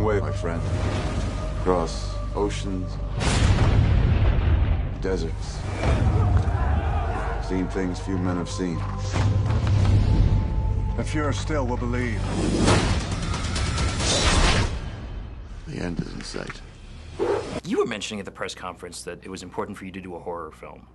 way, my friend. Across oceans, deserts. Seen things few men have seen. The fewer still will believe. The end is in sight. You were mentioning at the press conference that it was important for you to do a horror film.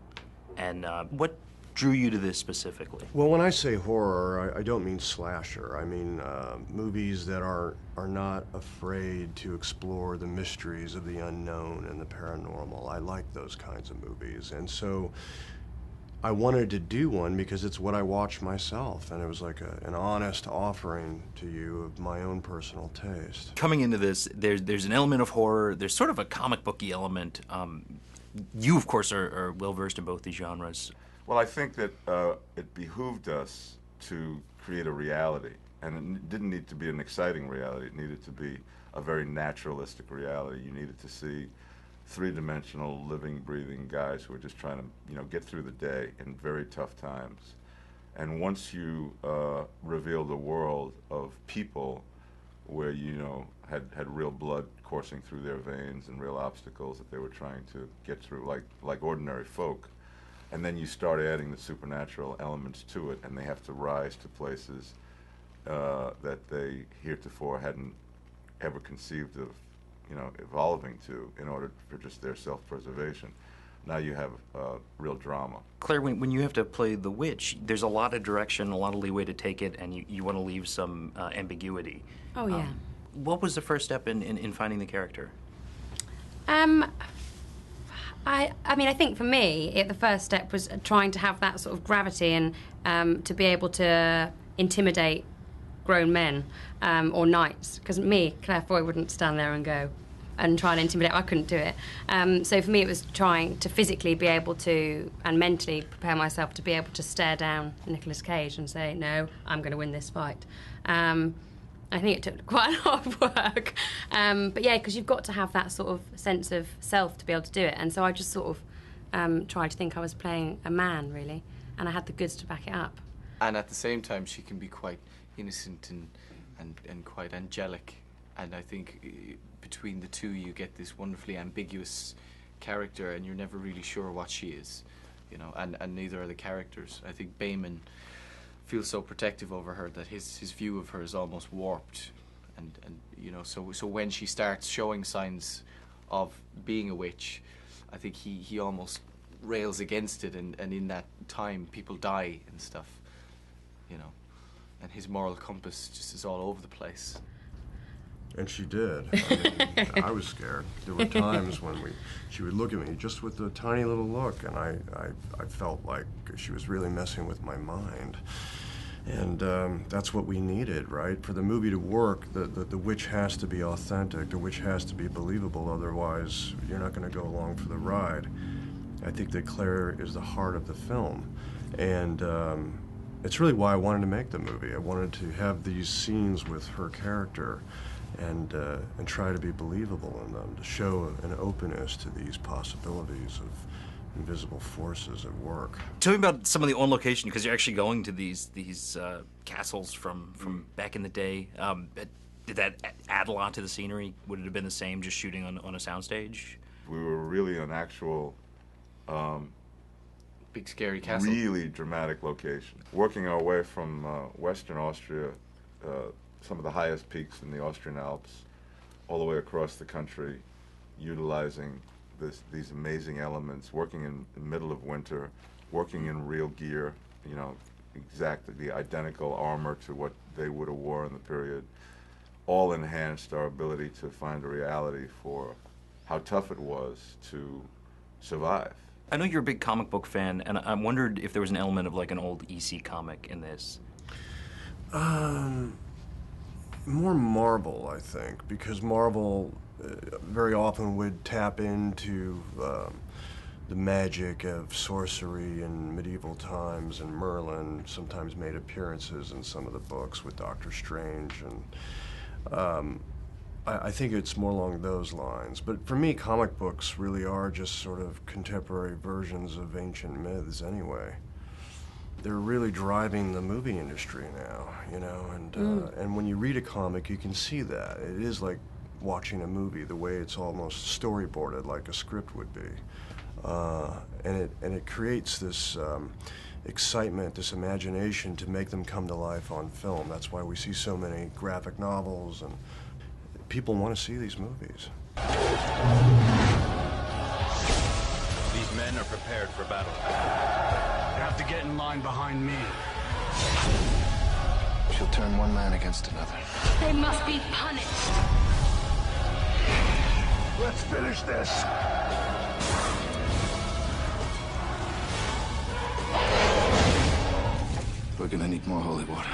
And what drew you to this specifically? Well, when I say horror, I don't mean slasher. I mean movies that are not afraid to explore the mysteries of the unknown and the paranormal. I like those kinds of movies. And so I wanted to do one because it's what I watch myself, and it was like an honest offering to you of my own personal taste. Coming into this, there's an element of horror. There's sort of a comic booky element. You, of course, are well-versed in both these genres. Well, I think that it behooved us to create a reality, and it didn't need to be an exciting reality. It needed to be a very naturalistic reality. You needed to see three-dimensional, living, breathing guys who are just trying to, get through the day in very tough times. And once you revealed a world of people where, had real blood coursing through their veins and real obstacles that they were trying to get through, like ordinary folk, and then you start adding the supernatural elements to it, and they have to rise to places that they heretofore hadn't ever conceived of evolving to in order for just their self-preservation. Now you have real drama. Claire, when you have to play the witch, there's a lot of direction, a lot of leeway to take it, and you want to leave some ambiguity. Oh, yeah. What was the first step in finding the character? I mean, I think for me, the first step was trying to have that sort of gravity and to be able to intimidate grown men or knights. Because me, Claire Foy, wouldn't stand there and go and try and intimidate. I couldn't do it. So for me, it was trying to physically be able to, and mentally prepare myself to be able to stare down Nicolas Cage and say, no, I'm going to win this fight. I think it took quite a lot of work. But yeah, because you've got to have that sort of sense of self to be able to do it. And so I just sort of tried to think I was playing a man, really. And I had the goods to back it up. And at the same time, she can be quite innocent and quite angelic. And I think between the two, you get this wonderfully ambiguous character, and you're never really sure what she is, and neither are the characters. I think Bayman feels so protective over her that his view of her is almost warped, and so when she starts showing signs of being a witch, I think he almost rails against it, and in that time people die and stuff, and his moral compass just is all over the place. And she did. I mean, I was scared. There were times when she would look at me just with a tiny little look, and I felt like she was really messing with my mind. And that's what we needed, right? For the movie to work, the witch has to be authentic. The witch has to be believable. Otherwise, you're not going to go along for the ride. I think that Claire is the heart of the film. And it's really why I wanted to make the movie. I wanted to have these scenes with her character and try to be believable in them, to show an openness to these possibilities of invisible forces at work. Tell me about some of the on-location, because you're actually going to these castles from back in the day. Did that add a lot to the scenery? Would it have been the same just shooting on a soundstage? We were really an actual big scary castle. Really dramatic location. Working our way from Western Austria, some of the highest peaks in the Austrian Alps, all the way across the country, utilizing these amazing elements, working in the middle of winter, working in real gear, exactly the identical armor to what they would have wore in the period, all enhanced our ability to find a reality for how tough it was to survive. I know you're a big comic book fan, and I wondered if there was an element of like an old EC comic in this. More Marvel, I think, because Marvel very often would tap into the magic of sorcery in medieval times, and Merlin sometimes made appearances in some of the books with Doctor Strange, and I think it's more along those lines. But for me, comic books really are just sort of contemporary versions of ancient myths anyway. They're really driving the movie industry now, and when you read a comic, you can see that. It is like watching a movie, the way it's almost storyboarded like a script would be. And it creates this excitement, this imagination to make them come to life on film. That's why we see so many graphic novels, and people want to see these movies. These men are prepared for battle. You have to get in line behind me. She'll turn one man against another. They must be punished. Let's finish this. We're gonna need more holy water.